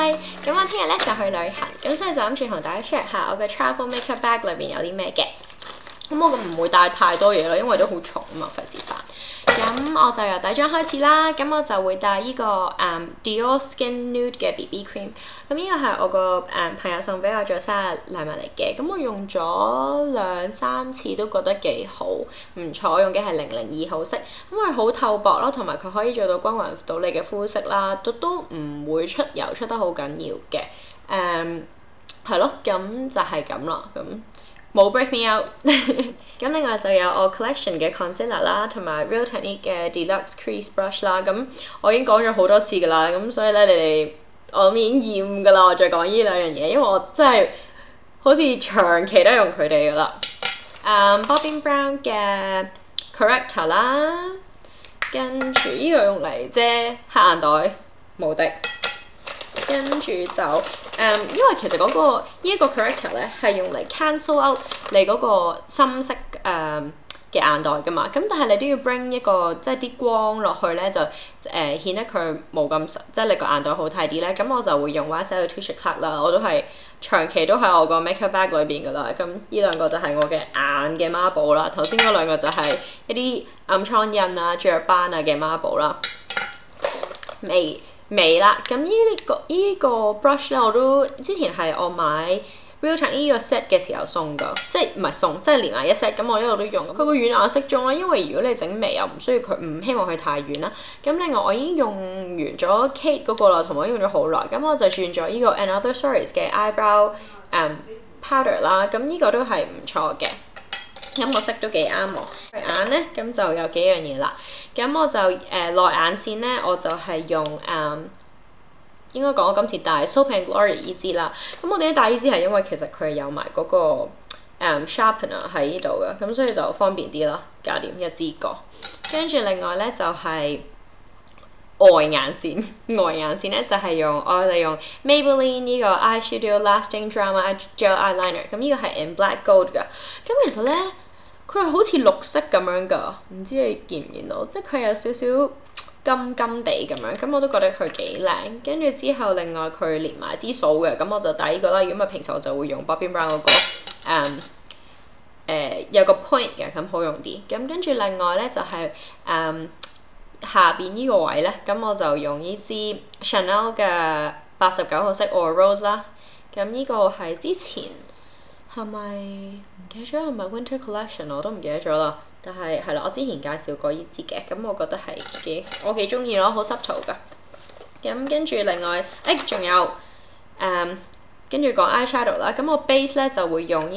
Hi，咁我聽日咧就去旅行，咁所以就諗住同大家 share 下我嘅 travel makeup bag 裏邊有啲咩嘅。咁我唔會帶太多嘢啦，因為都好重啊嘛，費事煩。咁我就由第一張開始啦，咁我就會帶呢個Dior Skin Nude 嘅 BB cream。咁呢個係我個朋友送俾我做生日禮物嚟嘅，咁我用咗2-3次都覺得幾好，唔錯。我用嘅係002號色，因為好透薄咯，同埋佢可以做到均勻到你嘅膚色啦，都唔會出油出得好緊要嘅。係咯，咁就係咁啦，咁。冇 break me out 咁另外就有我 collection 嘅 concealer 啦，同埋 Real Technique 嘅 Deluxe Crease Brush 啦。咁我已經講咗好多次㗎啦，咁所以咧你哋我已經厭㗎啦，我再講呢兩樣嘢，因為我真係好似長期都用佢哋㗎啦。Bobbi Brown 嘅 corrector 啦，跟住呢個用嚟遮黑眼袋無敵。跟住就因為其實呢一個 corrector 咧係用嚟 cancel out 你嗰個深色嘅眼袋㗎嘛，咁但係你都要 bring 一個即係啲光落去咧，就顯得佢冇咁即係你個眼袋好睇啲咧。咁我就會用 YSL 嘅 Touche Éclat 啦，我都係長期都喺我個 makeup bag 裏邊㗎啦。咁呢兩個就係我嘅眼嘅孖寶啦，頭先嗰兩個就係一啲暗瘡印啊、雀斑啊嘅孖寶啦。眉啦，咁呢個 brush 咧，我都之前係我買 Real Technique 呢個 set 嘅時候送㗎，即係唔係送，即係連埋一 set，咁我一路都用。佢個軟顏適中啦，因為如果你整眉又唔需要佢，唔希望佢太軟啦。咁另外我已經用完咗 Kate 嗰個啦，同埋用咗好耐，咁我就轉咗呢個 Another Stories 嘅 eyebrow powder 啦，咁呢個都係唔錯嘅。咁個色都幾啱我。眼咧，咁就有幾樣嘢啦。咁我就內眼線咧，我就係用應該講我今次帶 Soap and Glory 呢支啦。咁我點解帶呢支係因為其實佢有埋嗰個sharpener 喺呢度嘅，咁所以就方便啲啦，搞掂一支過。跟住另外咧就係外眼線，外眼線咧就係我哋用 Maybelline 呢個 Eyeshadow Lasting Drama Gel Eyeliner， 咁呢個係 in Black Gold 㗎。咁其實咧佢係好似綠色咁樣㗎，唔知你見唔見到？即係佢有少少金金地咁樣，咁我都覺得佢幾靚。跟住之後另外佢連埋支掃嘅，咁我就帶呢個啦。如果唔係平時我就會用 Bobbi Brown 嗰個有個 point 嘅，咁好用啲。咁跟住另外咧就係下邊呢個位咧，咁我就用呢支 Chanel 嘅89號色 Or Rose 啦。咁呢個係之前係咪唔記得咗係咪 Winter Collection 我都唔記得咗啦。但係係啦，我之前介紹過呢支嘅，咁我覺得係我幾中意咯，好濕塗㗎。咁跟住另外仲有跟住講 eyeshadow 啦，咁我 base 咧就會用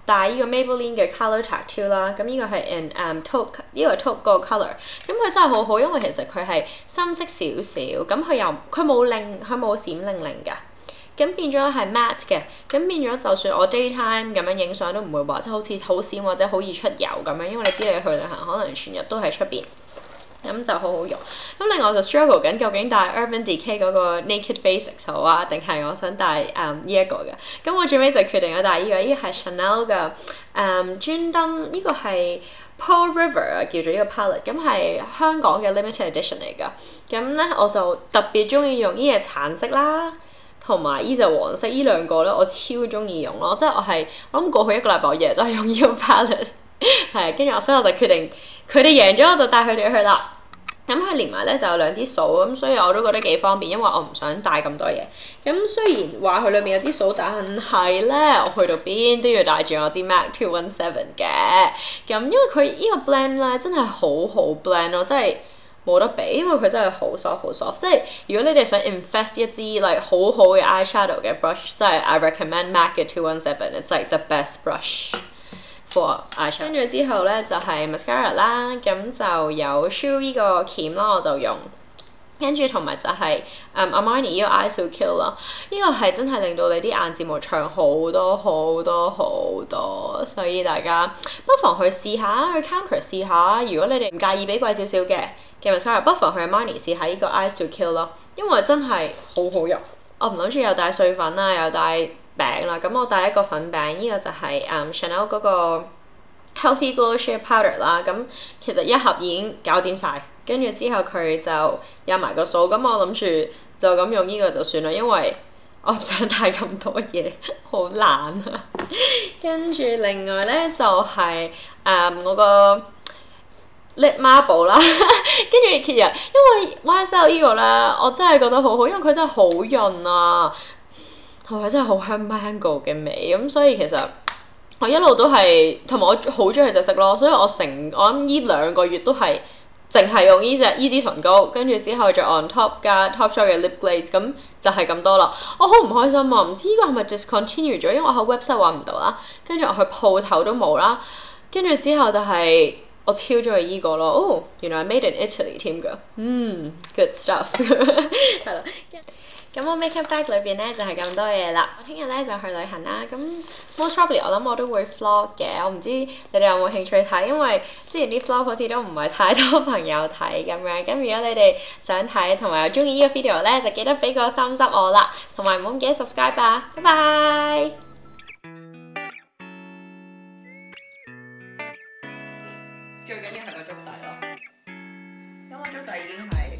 帶呢個 Maybelline 嘅 Color Tattoo 啦，咁呢個係 in taupe 呢個係 taupe 嗰個 colour， 咁佢真係好好，因為其實佢係深色少少，咁佢冇閃靈靈㗎。咁變咗係 matte 嘅，咁變咗就算我 daytime 咁樣影相都唔會話即係好似好閃或者好易出油咁樣，因為你知你去旅行可能全日都喺出邊，咁就好好用。咁另外我就 struggle 緊究竟帶 Urban Decay 嗰個 Naked Basics 好啊，定係我想帶呢一個嘅。咁我最尾就決定咗帶呢個係 Chanel 嘅專登呢個係 Pearl River 啊，叫做呢個 palette， 咁係香港嘅 limited edition 嚟㗎。咁咧我就特別中意用呢隻橙色啦。同埋呢隻黃色，呢兩個咧我超中意用咯，即係我諗過去1個禮拜我日日都係用呢個 palette， 係跟住所以我就決定佢哋贏咗我就帶佢哋去啦。咁佢連埋咧就有2支掃，咁所以我都覺得幾方便，因為我唔想帶咁多嘢。咁雖然話佢裏面有支掃，但係咧我去到邊都要帶住我支 MAC 217嘅。咁因為佢呢個 blend 咧真係好 blend 咯，真係。冇得比，因為佢真係好 soft，即係如果你哋想 invest 一支好好嘅 eyeshadow 嘅 brush， 即係 I recommend MAC 嘅217，it's like the best brush for eyeshadow。跟住之後咧就係 mascara 啦，咁就有 Shu 呢個鉗啦，我就用。跟住同埋就係Armani 呢個 Eyes to Kill 啦，呢個係真係令到你啲眼睫毛長好多，所以大家不妨去試下，去 Counter 試下。如果你哋唔介意俾貴少少嘅 mascara， 不妨去 Armani 試下呢個 Eyes to Kill 咯，因為真係好用。我唔諗住又帶碎粉啦，又帶餅啦，咁我帶一個粉餅，呢個就係Chanel 嗰個 Healthy Glow Shea Powder 啦，咁其實一盒已經搞掂晒。跟住之後佢就有埋個掃，咁我諗住就咁用呢個就算啦，因為我唔想睇咁多嘢，好懶啊。跟住另外咧就係、我個 lip marble 啦，跟住其實因為 YSL 呢個咧，我真係覺得好好，因為佢真係好潤啊，同埋真係好香 mango 嘅味，咁所以其實我一路都係，同埋我好中意佢隻色咯，所以我諗呢2個月都係淨係用呢支唇膏，跟住之後再 on top 加 Topshop 嘅 lip glaze，咁就係咁多啦。我好唔開心啊，唔知呢個係咪 discontinue 咗，因為我喺 website 揾唔到啦，跟住我去鋪頭都冇啦，跟住之後就係、我超中意依個咯，哦，原來係 made in Italy 添㗎，good stuff 係啦。咁我 makeup bag 裏邊咧就係、咁多嘢啦。我聽日咧就去旅行啦。咁 most probably 我諗我都會 vlog 嘅，我唔知你哋有冇興趣睇，因為之前啲 vlog 好似都唔係太多朋友睇咁樣。咁如果你哋想睇同埋又中意呢個 video 咧，就記得俾個 thumbs up 我啦，同埋唔好唔記得 subscribe 啊。拜拜。最緊要係個粥底咯。咁我粥底已經係。